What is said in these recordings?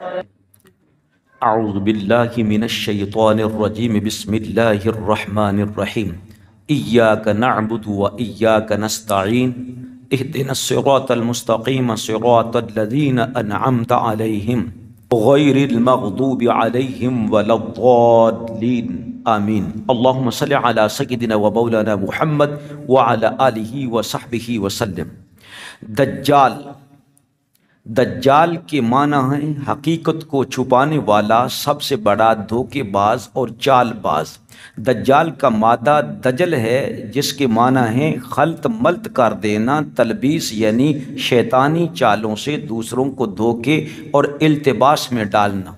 اعوذ باللہ من الشیطان الرجیم بسم اللہ الرحمن الرحیم ایاک نعبد و ایاک نستعین اہدنا الصراط المستقیم صراط الذین انعمت علیہم غیر المغضوب علیہم ولا الضالین آمین۔ اللہم صل علی سیدنا و مولانا محمد وعلی آلہ وصحبہ وسلم۔ دجال کے معنی ہیں حقیقت کو چھپانے والا، سب سے بڑا دھوکے باز اور چال باز۔ دجال کا مادہ دجل ہے، جس کے معنی ہیں خلط ملط کر دینا، تلبیس یعنی شیطانی چالوں سے دوسروں کو دھوکے اور التباس میں ڈالنا،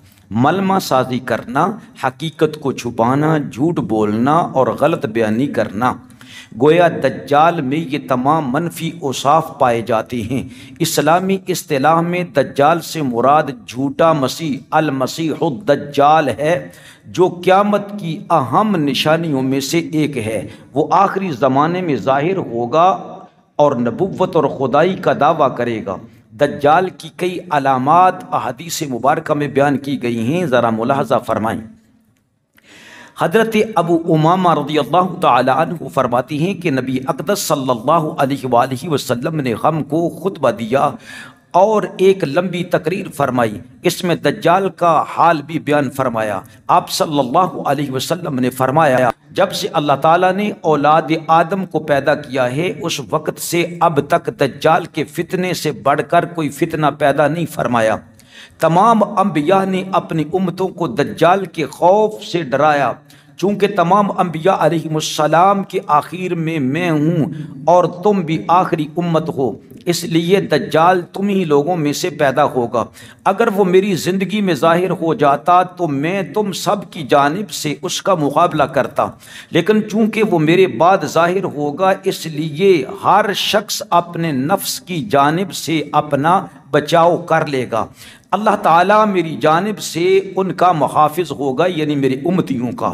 ملمہ سازی کرنا، حقیقت کو چھپانا، جھوٹ بولنا اور غلط بیانی کرنا۔ گویا دجال میں یہ تمام منفی اوصاف پائے جاتے ہیں۔ اسلامی اصطلاح میں دجال سے مراد جھوٹا مسیح المسیح الدجال ہے، جو قیامت کی اہم نشانیوں میں سے ایک ہے۔ وہ آخری زمانے میں ظاہر ہوگا اور نبوت اور خدائی کا دعویٰ کرے گا۔ دجال کی کئی علامات احادیث مبارکہ میں بیان کی گئی ہیں، ذرا ملاحظہ فرمائیں۔ حضرت ابو امامہ رضی اللہ تعالی عنہ فرماتی ہیں کہ نبی اقدس صلی اللہ علیہ وآلہ وسلم نے ہم کو خطبہ دیا اور ایک لمبی تقریر فرمائی، اس میں دجال کا حال بھی بیان فرمایا۔ آپ صلی اللہ علیہ وسلم نے فرمایا، جب سے اللہ تعالیٰ نے اولاد آدم کو پیدا کیا ہے، اس وقت سے اب تک دجال کے فتنے سے بڑھ کر کوئی فتنہ پیدا نہیں فرمایا۔ تمام انبیاء نے اپنی امتوں کو دجال کے خوف سے ڈرایا، چونکہ تمام انبیاء علیہم السلام کے آخر میں ہوں اور تم بھی آخری امت ہو، اس لیے دجال تم ہی لوگوں میں سے پیدا ہوگا۔ اگر وہ میری زندگی میں ظاہر ہو جاتا تو میں تم سب کی جانب سے اس کا مقابلہ کرتا، لیکن چونکہ وہ میرے بعد ظاہر ہوگا، اس لیے ہر شخص اپنے نفس کی جانب سے اپنا بچاؤ کر لے گا۔ اللہ تعالیٰ میری جانب سے ان کا محافظ ہوگا، یعنی میرے امتیوں کا۔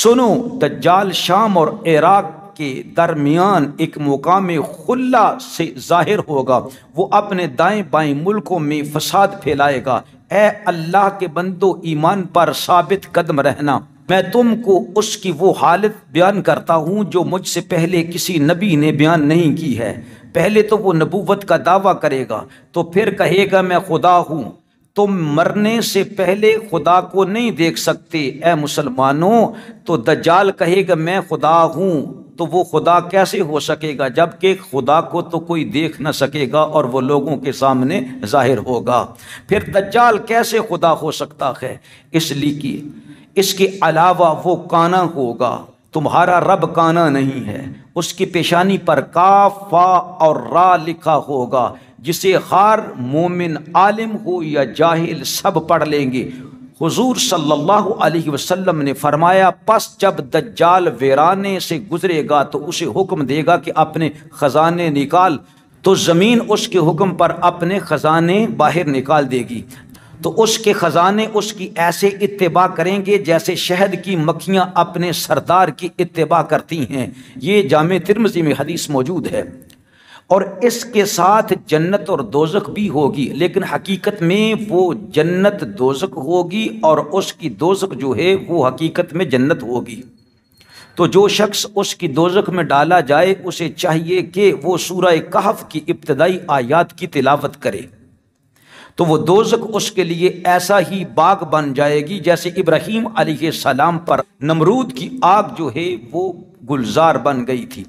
سنو، دجال شام اور عراق کے درمیان ایک مقام خلا سے ظاہر ہوگا، وہ اپنے دائیں بائیں ملکوں میں فساد پھیلائے گا۔ اے اللہ کے بندو، ایمان پر ثابت قدم رہنا۔ میں تم کو اس کی وہ حالت بیان کرتا ہوں جو مجھ سے پہلے کسی نبی نے بیان نہیں کی ہے۔ پہلے تو وہ نبوت کا دعویٰ کرے گا، تو پھر کہے گا میں خدا ہوں۔ تم مرنے سے پہلے خدا کو نہیں دیکھ سکتے اے مسلمانوں، تو دجال کہے گا میں خدا ہوں، تو وہ خدا کیسے ہو سکے گا جبکہ خدا کو تو کوئی دیکھ نہ سکے گا اور وہ لوگوں کے سامنے ظاہر ہوگا۔ پھر دجال کیسے خدا ہو سکتا ہے؟ اس لیے کہ اس کے علاوہ وہ کانا ہوگا، تمہارا رب کانا نہیں ہے۔ اس کی پیشانی پر کاف، فا اور را لکھا ہوگا، جسے ہر مومن عالم ہو یا جاہل سب پڑھ لیں گے۔ حضور صلی اللہ علیہ وسلم نے فرمایا، پس جب دجال ویرانے سے گزرے گا تو اسے حکم دے گا کہ اپنے خزانے نکال، تو زمین اس کے حکم پر اپنے خزانے باہر نکال دے گی، تو اس کے خزانے اس کی ایسے اتباع کریں گے جیسے شہد کی مکھیاں اپنے سردار کی اتباع کرتی ہیں۔ یہ جامع ترمذی میں حدیث موجود ہے۔ اور اس کے ساتھ جنت اور دوزخ بھی ہوگی، لیکن حقیقت میں وہ جنت دوزخ ہوگی اور اس کی دوزخ جو ہے وہ حقیقت میں جنت ہوگی۔ تو جو شخص اس کی دوزخ میں ڈالا جائے، اسے چاہیے کہ وہ سورہ کہف کی ابتدائی آیات کی تلاوت کرے، تو وہ دوزخ اس کے لیے ایسا ہی باغ بن جائے گی جیسے ابراہیم علیہ السلام پر نمرود کی آگ جو ہے وہ گلزار بن گئی تھی۔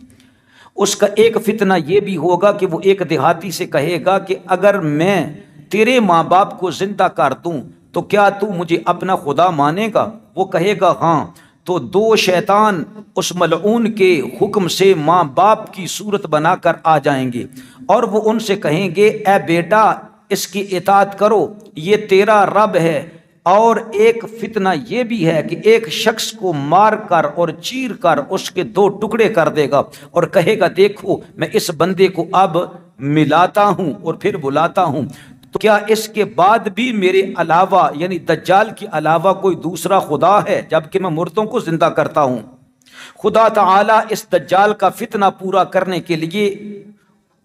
اس کا ایک فتنہ یہ بھی ہوگا کہ وہ ایک دیہاتی سے کہے گا کہ اگر میں تیرے ماں باپ کو زندہ کر دوں تو کیا تو مجھے اپنا خدا مانے گا؟ وہ کہے گا ہاں۔ تو دو شیطان اس ملعون کے حکم سے ماں باپ کی صورت بنا کر آ جائیں گے اور وہ ان سے کہیں گے اے بیٹا، اس کی اطاعت کرو، یہ تیرا رب ہے۔ اور ایک فتنہ یہ بھی ہے کہ ایک شخص کو مار کر اور چیر کر اس کے دو ٹکڑے کر دے گا اور کہے گا دیکھو میں اس بندے کو اب ملاتا ہوں اور پھر بلاتا ہوں، تو کیا اس کے بعد بھی میرے علاوہ یعنی دجال کے علاوہ کوئی دوسرا خدا ہے جبکہ میں مردوں کو زندہ کرتا ہوں؟ خدا تعالیٰ اس دجال کا فتنہ پورا کرنے کے لیے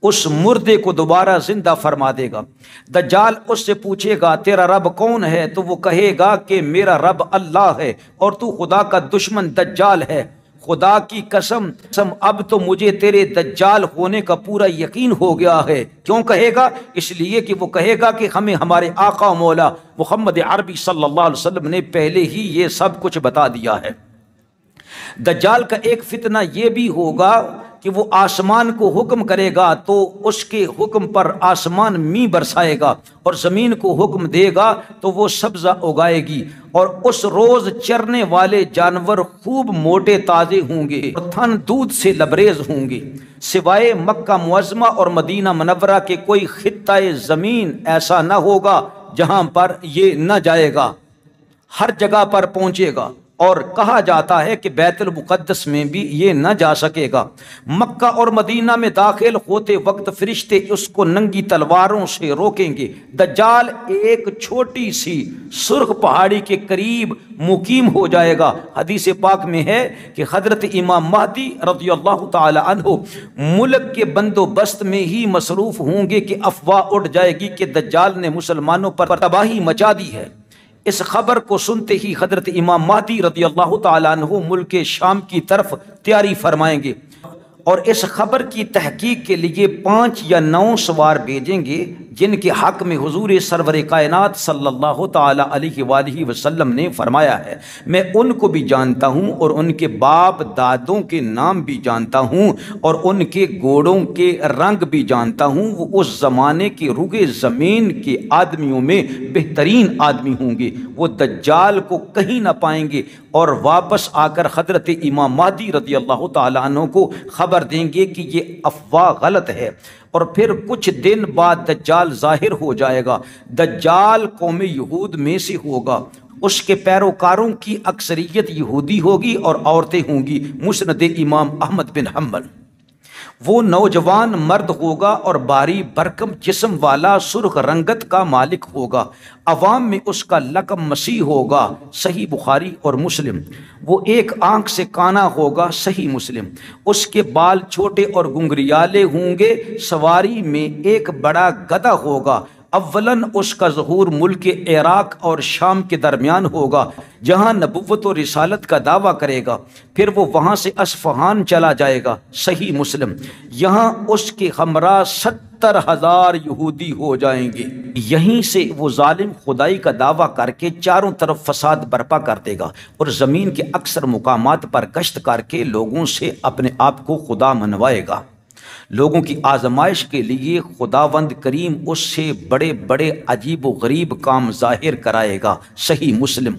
اس مردے کو دوبارہ زندہ فرما دے گا۔ دجال اس سے پوچھے گا تیرا رب کون ہے؟ تو وہ کہے گا کہ میرا رب اللہ ہے اور تو خدا کا دشمن دجال ہے۔ خدا کی قسم اب تو مجھے تیرے دجال ہونے کا پورا یقین ہو گیا ہے۔ کیوں کہے گا؟ اس لیے کہ وہ کہے گا کہ ہمیں ہمارے آقا و مولا محمد عربی صلی اللہ علیہ وسلم نے پہلے ہی یہ سب کچھ بتا دیا ہے۔ دجال کا ایک فتنہ یہ بھی ہوگا کہ وہ آسمان کو حکم کرے گا تو اس کے حکم پر آسمان می برسائے گا، اور زمین کو حکم دے گا تو وہ سبزہ اگائے گی، اور اس روز چرنے والے جانور خوب موٹے تازے ہوں گے اور تھن دودھ سے لبریز ہوں گے۔ سوائے مکہ معظمہ اور مدینہ منورہ کے کوئی خطہ زمین ایسا نہ ہوگا جہاں پر یہ نہ جائے گا، ہر جگہ پر پہنچے گا، اور کہا جاتا ہے کہ بیت المقدس میں بھی یہ نہ جا سکے گا۔ مکہ اور مدینہ میں داخل ہوتے وقت فرشتے اس کو ننگی تلواروں سے روکیں گے۔ دجال ایک چھوٹی سی سرخ پہاڑی کے قریب مقیم ہو جائے گا۔ حدیث پاک میں ہے کہ حضرت امام مہدی رضی اللہ تعالی عنہ ملک کے بندوبست میں ہی مصروف ہوں گے کہ افواہ اٹھ جائے گی کہ دجال نے مسلمانوں پر تباہی مچا دی ہے۔ اس خبر کو سنتے ہی حضرت امام مہدی رضی اللہ تعالیٰ عنہ ملک شام کی طرف تیاری فرمائیں گے، اور اس خبر کی تحقیق کے لیے 5 یا 9 سوار بھیجیں گے جن کے حق میں حضور سرور کائنات صلی اللہ تعالیٰ علیہ وآلہ وسلم نے فرمایا ہے، میں ان کو بھی جانتا ہوں اور ان کے باپ دادوں کے نام بھی جانتا ہوں اور ان کے گھوڑوں کے رنگ بھی جانتا ہوں، وہ اس زمانے کے روئے زمین کے آدمیوں میں بہترین آدمی ہوں گے، وہ دجال کو کہیں نہ پائیں گے، اور واپس آ کر حضرت امام مہدی رضی اللہ تعالیٰ عنہ کو خبر دیں گے کہ یہ افواہ غلط ہے۔ اور پھر کچھ دن بعد دجال ظاہر ہو جائے گا۔ دجال قوم یہود میں سے ہوگا، اس کے پیروکاروں کی اکثریت یہودی ہوگی اور عورتیں ہوں گی۔ مسند امام احمد بن حنبل۔ وہ نوجوان مرد ہوگا اور بھاری بھرکم جسم والا، سرخ رنگت کا مالک ہوگا، عوام میں اس کا لقب مسیح ہوگا، صحیح بخاری اور مسلم۔ وہ ایک آنکھ سے کانا ہوگا، صحیح مسلم۔ اس کے بال چھوٹے اور گنگریالے ہوں گے، سواری میں ایک بڑا گدھا ہوگا۔ اولاً اس کا ظہور ملک عراق اور شام کے درمیان ہوگا جہاں نبوت و رسالت کا دعویٰ کرے گا، پھر وہ وہاں سے اصفہان چلا جائے گا، صحیح مسلم۔ یہاں اس کے ہمراہ 70,000 یہودی ہو جائیں گے۔ یہیں سے وہ ظالم خدائی کا دعویٰ کر کے چاروں طرف فساد برپا کر دے گا اور زمین کے اکثر مقامات پر گشت کر کے لوگوں سے اپنے آپ کو خدا منوائے گا۔ لوگوں کی آزمائش کے لیے خداوند کریم اس سے بڑے بڑے عجیب و غریب کام ظاہر کرائے گا، صحیح مسلم۔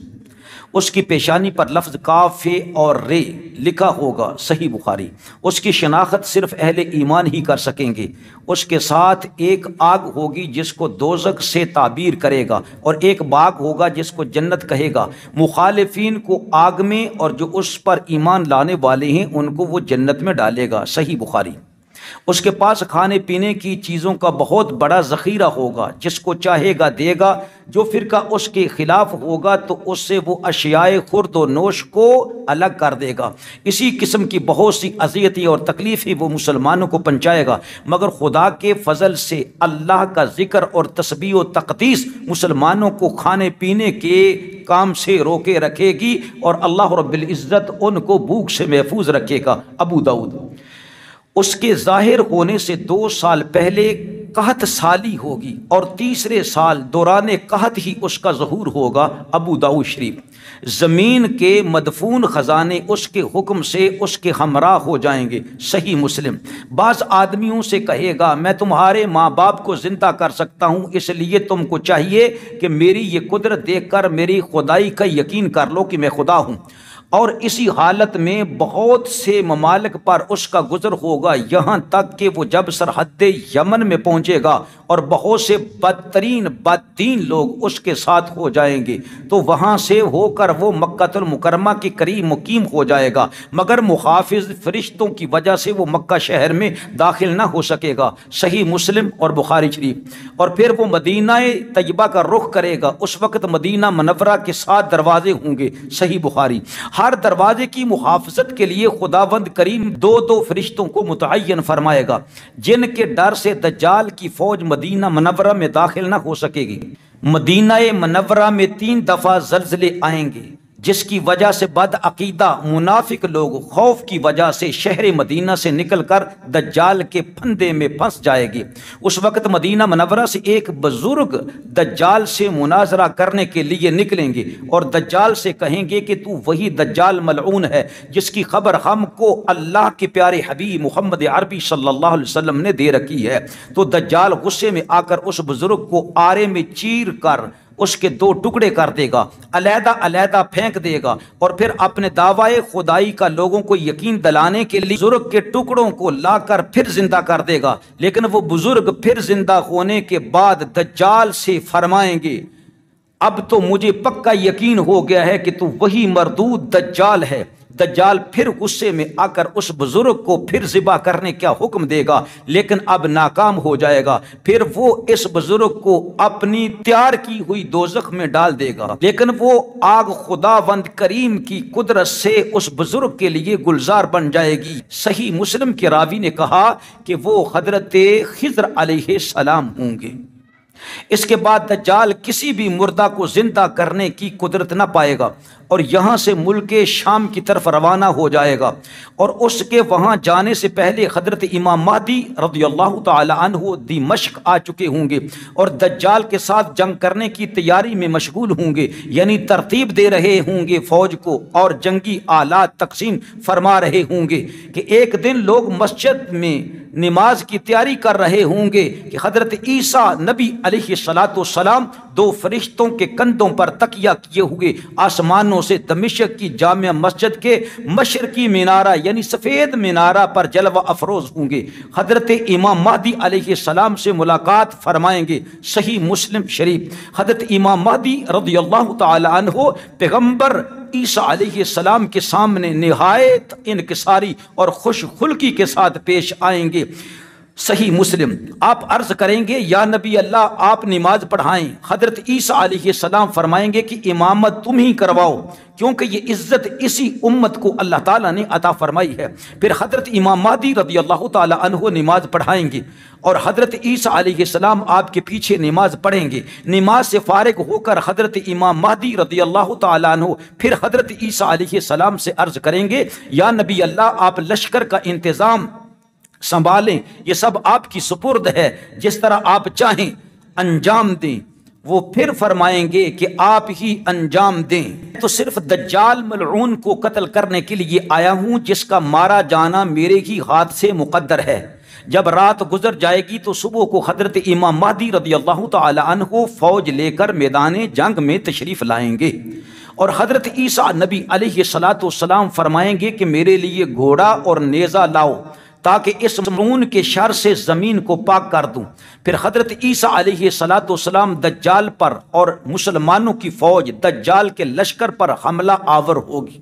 اس کی پیشانی پر لفظ کاف اور رے لکھا ہوگا، صحیح بخاری۔ اس کی شناخت صرف اہل ایمان ہی کر سکیں گے۔ اس کے ساتھ ایک آگ ہوگی جس کو دوزخ سے تعبیر کرے گا، اور ایک باغ ہوگا جس کو جنت کہے گا۔ مخالفین کو آگ میں اور جو اس پر ایمان لانے والے ہیں ان کو وہ جنت میں ڈالے گا، صحیح بخاری۔ اس کے پاس کھانے پینے کی چیزوں کا بہت بڑا ذخیرہ ہوگا، جس کو چاہے گا دے گا۔ جو فرقہ اس کے خلاف ہوگا تو اس سے وہ اشیاء خورد و نوش کو الگ کر دے گا۔ اسی قسم کی بہت سی اذیتیں اور تکلیفیں وہ مسلمانوں کو پہنچائے گا، مگر خدا کے فضل سے اللہ کا ذکر اور تسبیح و تقدیس مسلمانوں کو کھانے پینے کے کام سے روکے رکھے گی، اور اللہ رب العزت ان کو بھوک سے محفوظ رکھے گا، ابو داؤد۔ اس کے ظاہر ہونے سے 2 سال پہلے قحط سالی ہوگی، اور تیسرے سال دوران قحط ہی اس کا ظہور ہوگا، ابو داؤد شریف۔ زمین کے مدفون خزانے اس کے حکم سے اس کے ہمراہ ہو جائیں گے، صحیح مسلم۔ بعض آدمیوں سے کہے گا میں تمہارے ماں باپ کو زندہ کر سکتا ہوں، اس لیے تم کو چاہیے کہ میری یہ قدرت دیکھ کر میری خدائی کا یقین کر لو کہ میں خدا ہوں۔ اور اسی حالت میں بہت سے ممالک پر اس کا گزر ہوگا، یہاں تک کہ وہ جب سرحد یمن میں پہنچے گا اور بہت سے بدترین بددین لوگ اس کے ساتھ ہو جائیں گے تو وہاں سے ہو کر وہ مکہ المکرمہ کے قریب مقیم ہو جائے گا، مگر محافظ فرشتوں کی وجہ سے وہ مکہ شہر میں داخل نہ ہو سکے گا، صحیح مسلم اور بخاری شریف۔ اور پھر وہ مدینہ طیبہ کا رخ کرے گا، اس وقت مدینہ منورہ کے 7 دروازے ہوں گے، صحیح بخاری۔ ہر دروازے کی محافظت کے لیے خداوند کریم دو دو فرشتوں کو متعین فرمائے گا، جن کے ڈر سے دجال کی فوج مدینہ منورہ میں داخل نہ ہو سکے گی۔ مدینہ منورہ میں 3 دفعہ زلزلے آئیں گے، جس کی وجہ سے بد عقیدہ منافق لوگ خوف کی وجہ سے شہر مدینہ سے نکل کر دجال کے پھندے میں پھنس جائے گی۔ اس وقت مدینہ منورہ سے ایک بزرگ دجال سے مناظرہ کرنے کے لیے نکلیں گے اور دجال سے کہیں گے کہ تو وہی دجال ملعون ہے جس کی خبر ہم کو اللہ کے پیارے حبیب محمد عربی صلی اللہ علیہ وسلم نے دے رکھی ہے۔ تو دجال غصے میں آ کر اس بزرگ کو آرے میں چیر کر اس کے 2 ٹکڑے کر دے گا، علیحدہ علیحدہ پھینک دے گا، اور پھر اپنے دعوی خدائی کا لوگوں کو یقین دلانے کے لیے بزرگ کے ٹکڑوں کو لا کر پھر زندہ کر دے گا۔ لیکن وہ بزرگ پھر زندہ ہونے کے بعد دجال سے فرمائیں گے اب تو مجھے پکا یقین ہو گیا ہے کہ تو وہی مردود دجال ہے۔ دجال پھر غصے میں آ کر اس بزرگ کو پھر ذبح کرنے کا حکم دے گا، لیکن اب ناکام ہو جائے گا۔ پھر وہ اس بزرگ کو اپنی تیار کی ہوئی دوزخ میں ڈال دے گا، لیکن وہ آگ خداوند کریم کی قدرت سے اس بزرگ کے لیے گلزار بن جائے گی۔ صحیح مسلم کے راوی نے کہا کہ وہ حضرت خضر علیہ السلام ہوں گے۔ اس کے بعد دجال کسی بھی مردہ کو زندہ کرنے کی قدرت نہ پائے گا اور یہاں سے ملک شام کی طرف روانہ ہو جائے گا، اور اس کے وہاں جانے سے پہلے حضرت امام مہدی رضی اللہ تعالی عنہ دمشق آ چکے ہوں گے اور دجال کے ساتھ جنگ کرنے کی تیاری میں مشغول ہوں گے، یعنی ترتیب دے رہے ہوں گے فوج کو اور جنگی آلات تقسیم فرما رہے ہوں گے کہ ایک دن لوگ مسجد میں نماز کی تیاری کر رہے ہوں گے کہ حضرت عیسیٰ نبی علیہ السلام 2 فرشتوں کے کندھوں پر تکیہ کیے ہوئے آسمانوں سے دمشق کی جامع مسجد کے مشرقی مینارہ یعنی سفید مینارہ پر جلوہ افروز ہوں گے۔ حضرت امام مہدی علیہ السلام سے ملاقات فرمائیں گے۔ صحیح مسلم شریف۔ حضرت امام مہدی رضی اللہ تعالی عنہ پیغمبر عیسیٰ علیہ السلام کے سامنے نہایت انکساری اور خوش خلقی کے ساتھ پیش آئیں گے۔ صحیح مسلم۔ آپ عرض کریں گے یا نبی اللہ آپ نماز پڑھائیں۔ حضرت عیسیٰ علیہ السلام فرمائیں گے کہ امامت تم ہی کرواؤ، کیونکہ یہ عزت اسی امت کو اللہ تعالیٰ نے عطا فرمائی ہے۔ پھر حضرت امام مہدی رضی اللہ تعالی عنہ نماز پڑھائیں گے اور حضرت عیسیٰ علیہ السلام آپ کے پیچھے نماز پڑھیں گے۔ نماز سے فارغ ہو کر حضرت امام مہدی رضی اللہ تعالی عنہ پھر حضرت عیسیٰ علیہ السلام سے عرض کریں گے یا نبی اللہ آپ لشکر کا انتظام سنبھالیں، یہ سب آپ کی سپرد ہے، جس طرح آپ چاہیں انجام دیں۔ وہ پھر فرمائیں گے کہ آپ ہی انجام دیں، تو صرف دجال ملعون کو قتل کرنے کے لیے آیا ہوں جس کا مارا جانا میرے ہی ہاتھ سے مقدر ہے۔ جب رات گزر جائے گی تو صبح کو حضرت امام مہدی رضی اللہ تعالی عنہ فوج لے کر میدان جنگ میں تشریف لائیں گے، اور حضرت عیسیٰ نبی علیہ السلام فرمائیں گے کہ میرے لیے گھوڑا اور نیزہ لاؤ تاکہ اس ملعون کے شر سے زمین کو پاک کر دوں۔ پھر حضرت عیسیٰ علیہ السلام دجال پر اور مسلمانوں کی فوج دجال کے لشکر پر حملہ آور ہوگی۔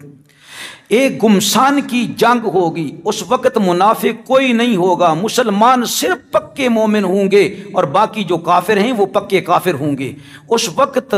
ایک گمسان کی جنگ ہوگی، اس وقت منافق کوئی نہیں ہوگا، مسلمان صرف پکے مومن ہوں گے اور باقی جو کافر ہیں وہ پکے کافر ہوں گے۔ اس وقت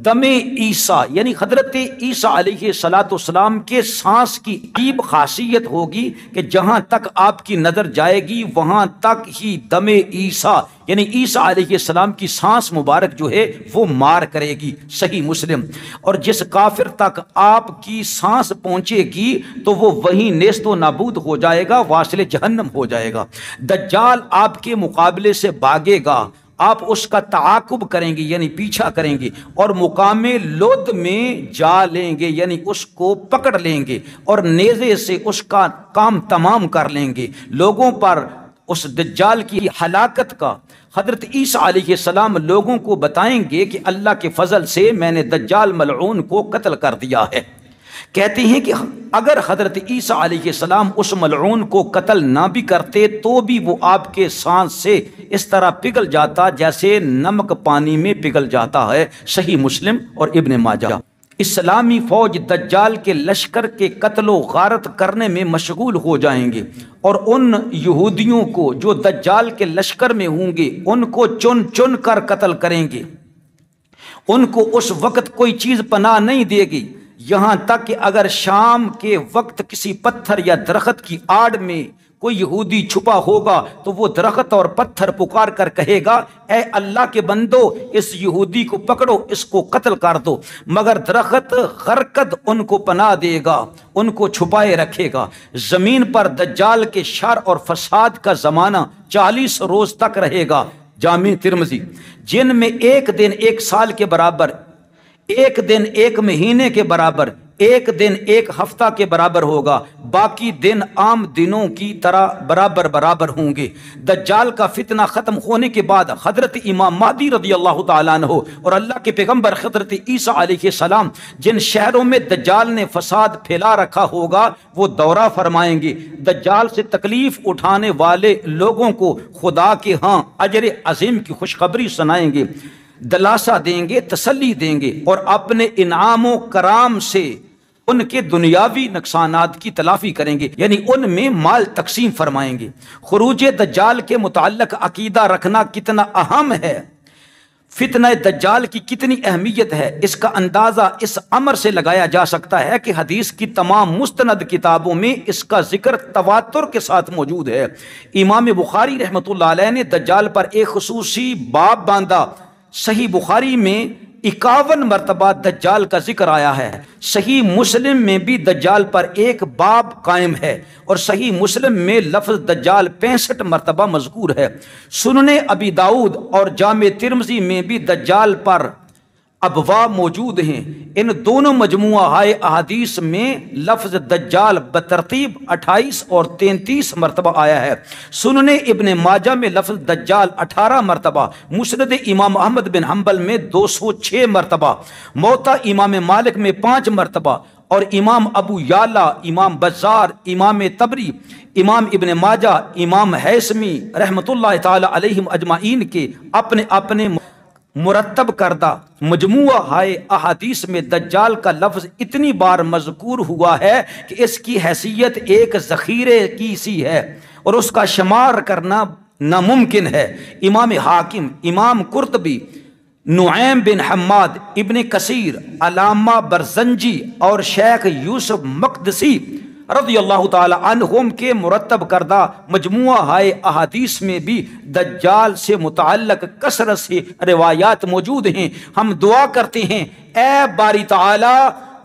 دم عیسیٰ یعنی حضرت عیسیٰ علیہ السلام کے سانس کی عجیب خاصیت ہوگی کہ جہاں تک آپ کی نظر جائے گی وہاں تک ہی دم عیسیٰ یعنی عیسیٰ علیہ السلام کی سانس مبارک جو ہے وہ مار کرے گی۔ صحیح مسلم۔ اور جس کافر تک آپ کی سانس پہنچے گی تو وہ وہیں نیست و نابود ہو جائے گا، واصل جہنم ہو جائے گا۔ دجال آپ کے مقابلے سے بھاگے گا، آپ اس کا تعاقب کریں گے یعنی پیچھا کریں گے اور مقام لد میں جا لیں گے یعنی اس کو پکڑ لیں گے اور نیزے سے اس کا کام تمام کر لیں گے۔ لوگوں پر اس دجال کی ہلاکت کا حضرت عیسیٰ علیہ السلام لوگوں کو بتائیں گے کہ اللہ کے فضل سے میں نے دجال ملعون کو قتل کر دیا ہے۔ کہتے ہیں کہ اگر حضرت عیسیٰ علیہ السلام اس ملعون کو قتل نہ بھی کرتے تو بھی وہ آپ کے سانس سے اس طرح پگھل جاتا جیسے نمک پانی میں پگھل جاتا ہے۔ صحیح مسلم اور ابن ماجہ۔ اسلامی فوج دجال کے لشکر کے قتل و غارت کرنے میں مشغول ہو جائیں گے اور ان یہودیوں کو جو دجال کے لشکر میں ہوں گے ان کو چن چن کر قتل کریں گے۔ ان کو اس وقت کوئی چیز پناہ نہیں دے گی، یہاں تک کہ اگر شام کے وقت کسی پتھر یا درخت کی آڑ میں کوئی یہودی چھپا ہوگا تو وہ درخت اور پتھر پکار کر کہے گا اے اللہ کے بندو اس یہودی کو پکڑو، اس کو قتل کر دو، مگر درخت غرقد ان کو پناہ دے گا، ان کو چھپائے رکھے گا۔ زمین پر دجال کے شر اور فساد کا زمانہ 40 روز تک رہے گا۔ جامع ترمذی، جن میں ایک دن ایک سال کے برابر، ایک دن ایک مہینے کے برابر، ایک دن ایک ہفتہ کے برابر ہوگا، باقی دن عام دنوں کی طرح برابر برابر ہوں گے۔ دجال کا فتنہ ختم ہونے کے بعد حضرت امام مہدی رضی اللہ تعالیٰ عنہ اور اللہ کے پیغمبر حضرت عیسیٰ علیہ السلام جن شہروں میں دجال نے فساد پھیلا رکھا ہوگا وہ دورہ فرمائیں گے۔ دجال سے تکلیف اٹھانے والے لوگوں کو خدا کے ہاں اجر عظیم کی خوشخبری سنائیں گے، دلاسا دیں گے، تسلی دیں گے، اور اپنے انعام و کرام سے ان کے دنیاوی نقصانات کی تلافی کریں گے، یعنی ان میں مال تقسیم فرمائیں گے۔ خروج دجال کے متعلق عقیدہ رکھنا کتنا اہم ہے، فتنہ دجال کی کتنی اہمیت ہے، اس کا اندازہ اس امر سے لگایا جا سکتا ہے کہ حدیث کی تمام مستند کتابوں میں اس کا ذکر تواتر کے ساتھ موجود ہے۔ امام بخاری رحمۃ اللہ علیہ نے دجال پر ایک خصوصی باب باندھا۔ صحیح بخاری میں 51 مرتبہ دجال کا ذکر آیا ہے، صحیح مسلم میں بھی دجال پر ایک باب قائم ہے، اور صحیح مسلم میں لفظ دجال 65 مرتبہ مذکور ہے۔ سنن ابی داؤد اور جامع ترمذی میں بھی دجال پر ابواب موجود ہیں۔ ان دونوں مجموعہ احادیث میں لفظ دجال بترتیب 28 اور 33 مرتبہ آیا ہے۔ سنن ابن ماجہ میں لفظ دجال 18 مرتبہ، مسند امام احمد بن حنبل میں 206 مرتبہ، موطا امام مالک میں 5 مرتبہ، اور امام ابو یعلا، امام بزار، امام طبری، امام ابن ماجہ، امام حیثمی رحمۃ اللہ تعالی علیہم اجمعین کے اپنے اپنے مرتب کردہ مجموعہ احادیث میں دجال کا لفظ اتنی بار مذکور ہوا ہے کہ اس کی حیثیت ایک ذخیرے کی سی ہے اور اس کا شمار کرنا ناممکن ہے۔ امام حاکم، امام قرطبی، نعیم بن حماد، ابن کثیر، علامہ برزنجی اور شیخ یوسف مقدسی رضی اللہ تعالی عنہم کے مرتب کردہ مجموعہ احادیث میں بھی دجال سے متعلق کثرت سے روایات موجود ہیں۔ ہم دعا کرتے ہیں اے باری تعالی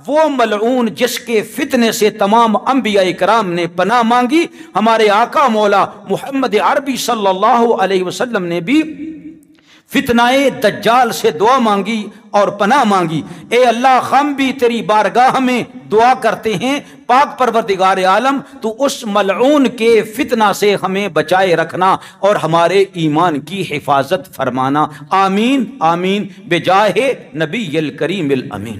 وہ ملعون جس کے فتنے سے تمام انبیاء کرام نے پناہ مانگی، ہمارے آقا مولا محمد عربی صلی اللہ علیہ وسلم نے بھی فتنہ دجال سے دعا مانگی اور پناہ مانگی۔ اے اللہ ہم بھی تیری بارگاہ میں دعا کرتے ہیں، پاک پروردگار عالم تو اس ملعون کے فتنہ سے ہمیں بچائے رکھنا اور ہمارے ایمان کی حفاظت فرمانا۔ آمین آمین بجاہ نبی الکریم الامین۔